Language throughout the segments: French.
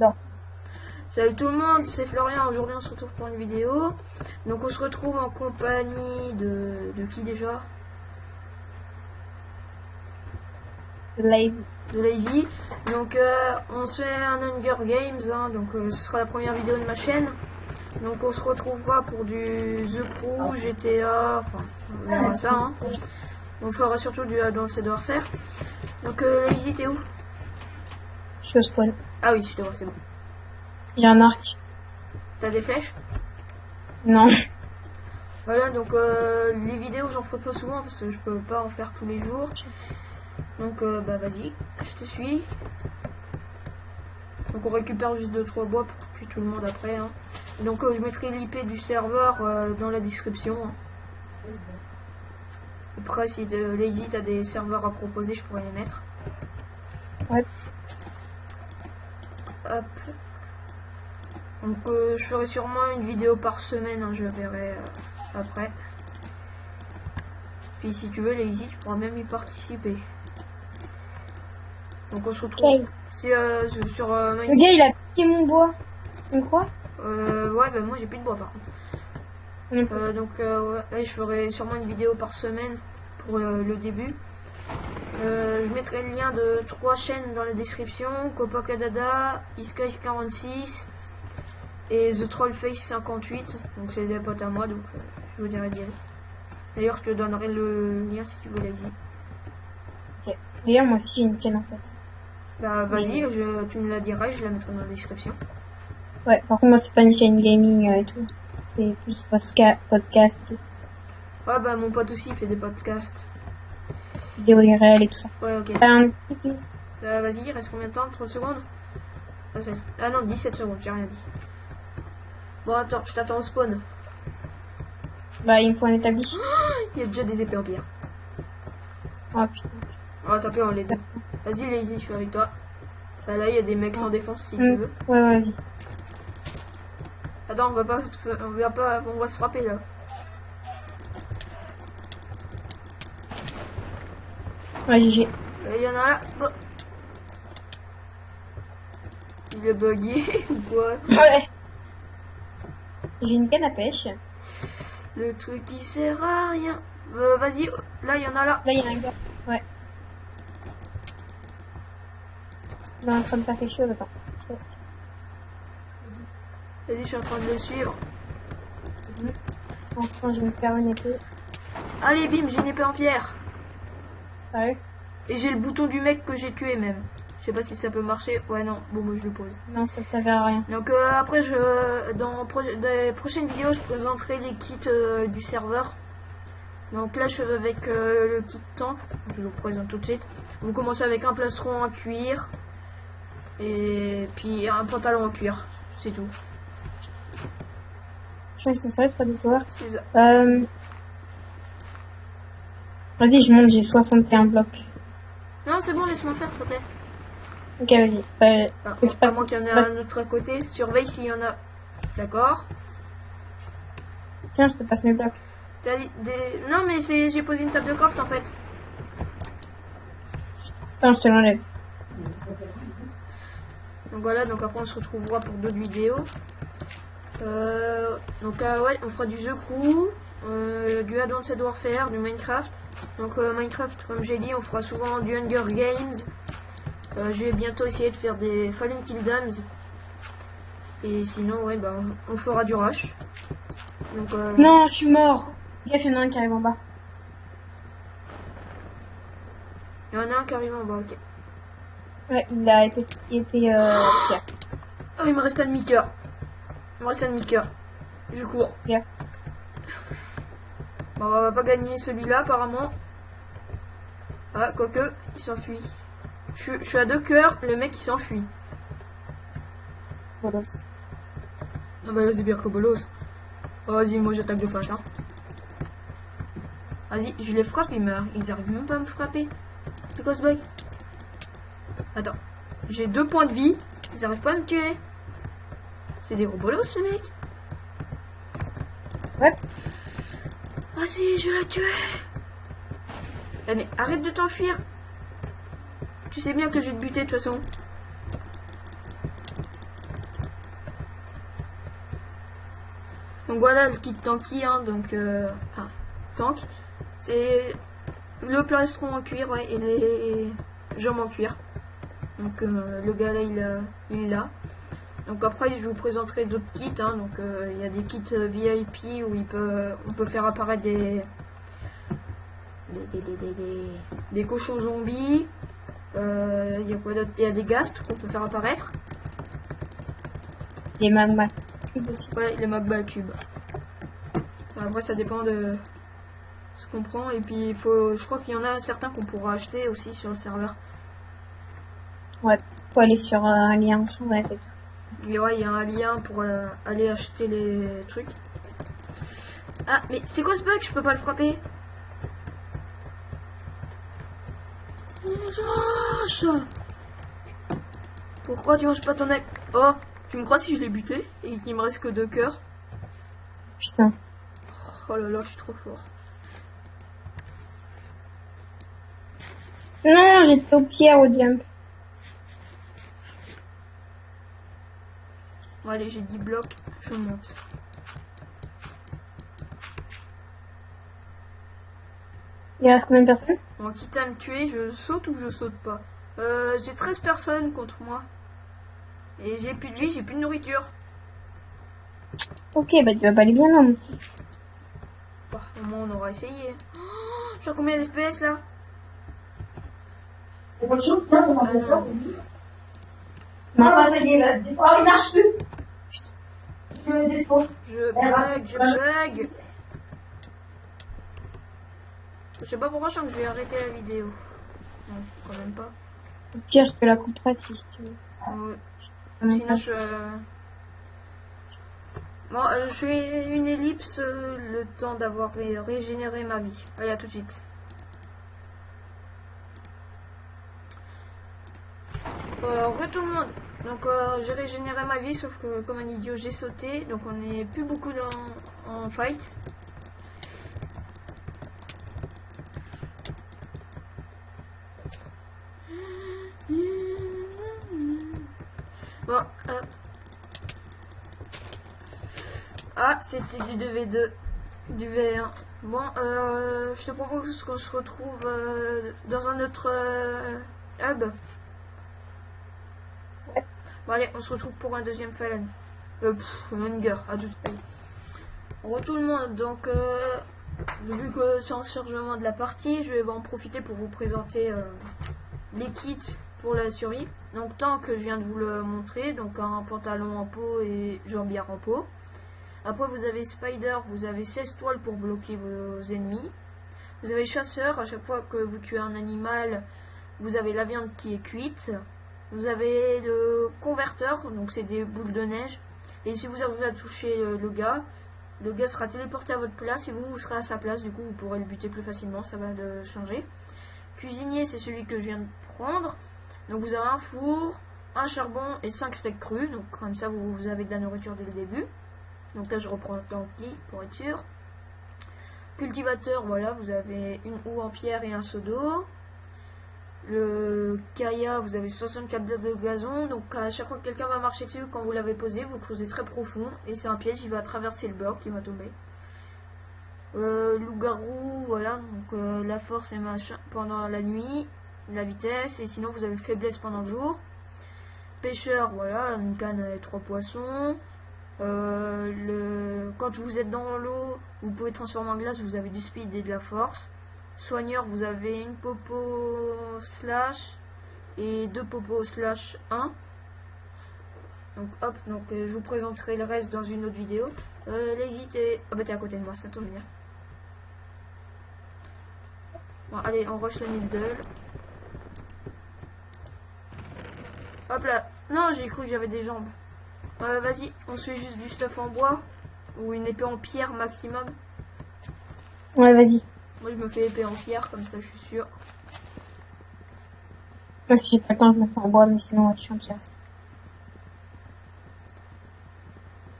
Non. Salut tout le monde, c'est Florian. Aujourd'hui on se retrouve pour une vidéo. Donc on se retrouve en compagnie de qui déjà? Lazy. De Lazy. Donc on se fait un Hunger Games, hein, donc ce sera la première vidéo de ma chaîne. Donc on se retrouvera pour du The Crew, GTA, enfin on verra ça. Hein. On fera surtout du Advanced Warfare. Donc Lazy, t'es où? Je suis au spawn. Ah oui, je te vois, c'est bon. J'ai un arc. T'as des flèches? Non. Voilà, donc les vidéos j'en ferai pas souvent parce que je peux pas en faire tous les jours. Donc bah vas-y, je te suis. Donc on récupère juste 2-3 bois pour tuer tout le monde après. Hein. Donc je mettrai l'IP du serveur dans la description. Hein. Après si Lazy t'as des serveurs à proposer, je pourrais les mettre. Ouais. Hop. Donc je ferai sûrement une vidéo par semaine, hein, je verrai après. Puis si tu veux Lazy, tu pourras même y participer. Donc on se retrouve Okay. sur Le gars il a piqué mon bois. Tu me crois? ouais, bah moi j'ai plus de bois par contre. Donc ouais, je ferai sûrement une vidéo par semaine pour le début. Je mettrai le lien de 3 chaînes dans la description: Copacadada, Iskies46 et The Trollface 58. Donc c'est des potes à moi, donc je vous dirai bien. D'ailleurs je te donnerai le lien si tu veux, Lazy. Okay. D'ailleurs moi aussi j'ai une chaîne en fait. Bah vas-y, tu me la diras, je la mettrai dans la description. Ouais, par contre moi c'est pas une chaîne gaming et tout. C'est plus podcast et tout. Ouais bah mon pote aussi il fait des podcasts. Vidéo IRL et tout ça. Ouais, ok. Vas-y, il reste combien de temps? 30 secondes? Ah non, 17 secondes, j'ai rien dit. Bon attends, je t'attends au spawn. Bah il me faut un établi. Il y a déjà des épées en pierre. Oh putain. Oh t'as peur les deux. Vas-y Lazy, je suis avec toi. Bah, là il y a des mecs sans défense si tu veux. Ouais, vas-y. Attends, on va se frapper là. Ouais, GG. Il y en a là, go. Il est bugué ou quoi? Ouais. J'ai une canne à pêche. Le truc qui sert à rien. Vas-y, là il y en a là. Là il y a un gars. Ouais. Il est en train de faire quelque chose, attends. Vas-y, je suis en train de le suivre. Enfin, je vais me faire une épée. Allez, bim, j'ai une épée en pierre. Sérieux? Et j'ai le bouton du mec que j'ai tué même. Je sais pas si ça peut marcher. Ouais, non. Bon, moi je le pose. Non, ça ne servira à rien. Donc après, dans des prochaines vidéos, je présenterai les kits du serveur. Donc là, je suis avec le kit tank. Je vous le présente tout de suite. Vous commencez avec un plastron en cuir. Et puis un pantalon en cuir. C'est tout. Je pense que ça serait prédatoire. C'est ça. Vas-y, je monte, j'ai 61 blocs. Non, c'est bon, laisse-moi faire, s'il te plaît. Ok, vas-y. À moins qu'il y en ait un autre à côté. Surveille s'il y en a. D'accord. Tiens, je te passe mes blocs. Non, mais j'ai posé une table de craft en fait. Attends, je te l'enlève. Donc voilà, donc après on se retrouvera pour d'autres vidéos. Donc ouais, on fera du The Crew, du Advanced Warfare, du Minecraft. Donc Minecraft, comme j'ai dit, on fera souvent du Hunger Games. Je vais bientôt essayer de faire des Fallen Kingdoms. Et sinon, ouais, bah, on fera du Rush. Donc, non, je suis mort. Gaffe, il y en a un qui arrive en bas. il y en a un qui arrive en bas, ok. Ouais, il a été pierre. Oh, il me reste un demi-cœur. Il me reste un demi-cœur. Je cours. Yeah. Bon, on va pas gagner celui-là apparemment. Ah, quoique, il s'enfuit. Je suis à 2 cœurs, le mec il s'enfuit. Bolos. Ah bah là c'est pire que bolos. Oh, vas-y, moi j'attaque de face. Hein. Vas-y, je les frappe, ils arrivent même pas à me frapper. C'est quoi ce bug? Attends, j'ai 2 points de vie, ils arrivent pas à me tuer. C'est des gros bolos ces mecs. Ouais. Vas-y, je l'ai tué. Eh mais arrête de t'enfuir. Tu sais bien que je vais te buter de toute façon. Donc voilà le kit tanky, hein, donc enfin tank, c'est le plastron en cuir, ouais, et les jambes en cuir. Donc le gars là il l'a. Donc après je vous présenterai d'autres kits, hein, donc il y a des kits VIP où on peut faire apparaître des cochons zombies. Il y a quoi d'autre? Il y a des ghasts qu'on peut faire apparaître. Les magma cubes aussi. Ouais, les magma cubes. Après ça dépend de ce qu'on prend, et puis je crois qu'il y en a certains qu'on pourra acheter aussi sur le serveur. Ouais, faut aller sur un lien sur la tête. Et ouais, il y a un lien pour aller acheter les trucs. Ah, mais c'est quoi ce bug? Je peux pas le frapper. Pourquoi tu manges pas ton œil? Oh, tu me crois si je l'ai buté et qu'il me reste que 2 cœurs? Putain. Oh là là, je suis trop fort. Non, j'étais au pierre au jump. Bon, allez, j'ai 10 blocs, je monte. Il reste combien de personnes? Bon, quitte à me tuer, je saute ou je saute pas? J'ai 13 personnes contre moi. Et j'ai plus de vie, j'ai plus de nourriture. Ok, bah tu vas pas aller bien là, mon petit. Bah, au moins on aura essayé. Oh, je suis à combien d'FPS là? Non, ça y est, là. Oh, il marche plus. Je bug. Je sais pas pourquoi je sens que je vais arrêter la vidéo. Non, quand même pas. Au pire, je te la couperai si tu veux. Ouais. Sinon je... Bon, je fais une ellipse, le temps d'avoir régénéré ma vie. Allez, à tout de suite. Re tout le monde. Donc j'ai régénéré ma vie, sauf que comme un idiot j'ai sauté. Donc on est plus beaucoup en fight. Bon, ah, c'était du 2v2, du V1. Bon, je te propose qu'on se retrouve dans un autre hub. Bon, allez, on se retrouve pour un deuxième Fallen. Hunger, à tout de suite. Re tout le monde, donc vu que c'est en chargement de la partie, je vais en profiter pour vous présenter les kits pour la survie. Donc tant que je viens de vous le montrer, donc un pantalon en peau et jambière en peau. Après vous avez Spider, vous avez 16 toiles pour bloquer vos ennemis. Vous avez Chasseur, à chaque fois que vous tuez un animal, vous avez la viande qui est cuite. Vous avez le Converteur, donc c'est des boules de neige. Et si vous arrivez à toucher le gars sera téléporté à votre place et vous serez à sa place, du coup vous pourrez le buter plus facilement, ça va le changer. Cuisinier, c'est celui que je viens de prendre. Donc vous avez un four, un charbon et 5 steaks crus, donc comme ça vous avez de la nourriture dès le début. Donc là je reprends le tanky pour être sûr. Cultivateur, voilà, vous avez une houe en pierre et un seau d'eau. Le Kaya, vous avez 64 blocs de gazon, donc à chaque fois que quelqu'un va marcher dessus, quand vous l'avez posé, vous creusez très profond, et c'est un piège, il va traverser le bloc, il va tomber. Loup-garou, voilà, donc la force et machin pendant la nuit, la vitesse, et sinon vous avez faiblesse pendant le jour. Pêcheur, voilà, une canne et 3 poissons. Quand vous êtes dans l'eau, vous pouvez transformer en glace, vous avez du speed et de la force. Soigneur, vous avez une popo slash et 2 popos slash 1. Donc hop, donc je vous présenterai le reste dans une autre vidéo. L'hésiter. Ah bah t'es à côté de moi, ça tombe bien. Bon allez, on rush le middle. Hop là. Non, j'ai cru que j'avais des jambes. Vas-y, on se fait juste du stuff en bois. Ou une épée en pierre maximum. Ouais, vas-y. Moi je me fais épée en pierre, comme ça je suis sûr. Moi si j'ai pas le temps, je me fais en bois, mais sinon je suis en pierre.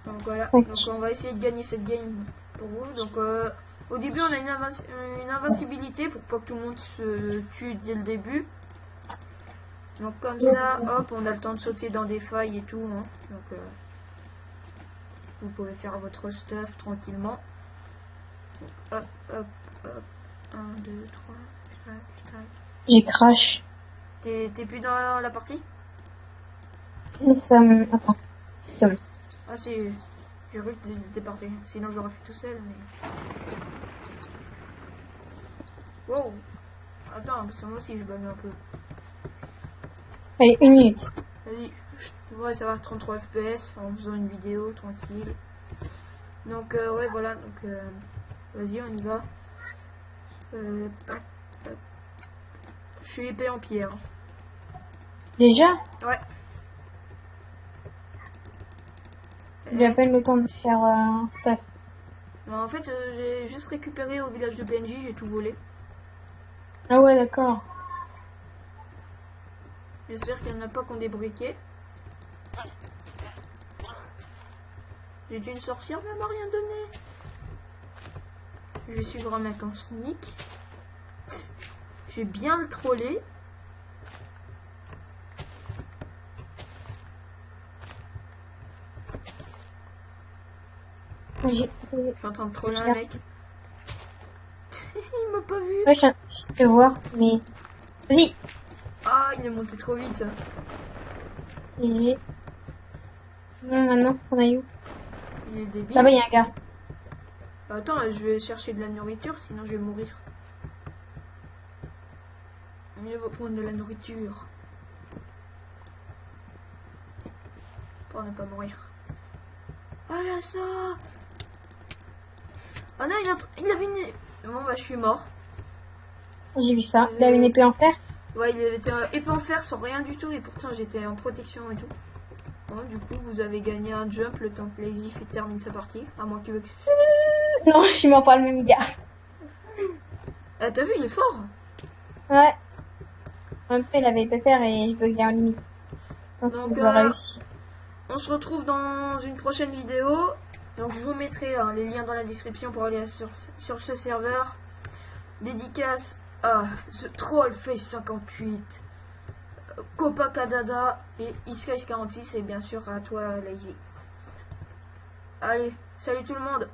Donc voilà, donc on va essayer de gagner cette game pour vous. Donc au début on a une invincibilité pour pas que tout le monde se tue dès le début. Donc comme ça, hop, on a le temps de sauter dans des failles et tout. Hein. Donc vous pouvez faire votre stuff tranquillement. Donc, hop, hop, hop. 1, 2, 3, tac, tac. J'ai crash. T'es plus dans la partie? Attends. C'est bon. Ah c'est... J'ai cru que t'étais parti. Sinon j'aurais fait tout seul, mais... Wow. Attends, parce que moi aussi je bug un peu. Allez, 1 minute. Vas-y. Ouais, ça va, 33 FPS en faisant une vidéo tranquille. Donc ouais, voilà. Donc vas-y, on y va. Je suis épée en pierre. Déjà? Ouais. J'ai à peine le temps de faire taf. En fait, j'ai juste récupéré au village de PNJ, j'ai tout volé. Ah ouais, d'accord. J'espère qu'il n'y en a pas qui ont des briquets. J'ai dit une sorcière, mais elle m'a rien donné. Je vais suivre un mec en sneak. Je vais bien le troller. Je suis en train de troller un mec. Il m'a pas vu. Ouais, je te voir, mais... Vas-y. Ah, il est monté trop vite. Non, maintenant, on a où? Il est débile. Là-bas, il y a un gars. Attends, je vais chercher de la nourriture, sinon je vais mourir. Mieux vaut prendre de la nourriture. Pour ne pas mourir. Ah là ça. Ah non, il avait une... Bon bah je suis mort. J'ai vu ça. Il avait une épée en fer. Ouais, il avait été épée en fer sans rien du tout et pourtant j'étais en protection et tout. Bon, du coup, vous avez gagné un jump le temps que Lazy termine sa partie. À moins qu'il veut que... Non, je suis mort par le même gars. Ah, t'as vu, il est fort. Ouais. En même temps, il avait épée fer et je buguais en limite. Donc on se retrouve dans une prochaine vidéo. Donc je vous mettrai les liens dans la description pour aller sur ce serveur. Dédicace à The Trollface 58, Copacadada et Iskies 46 et bien sûr à toi Lazy. Allez, salut tout le monde.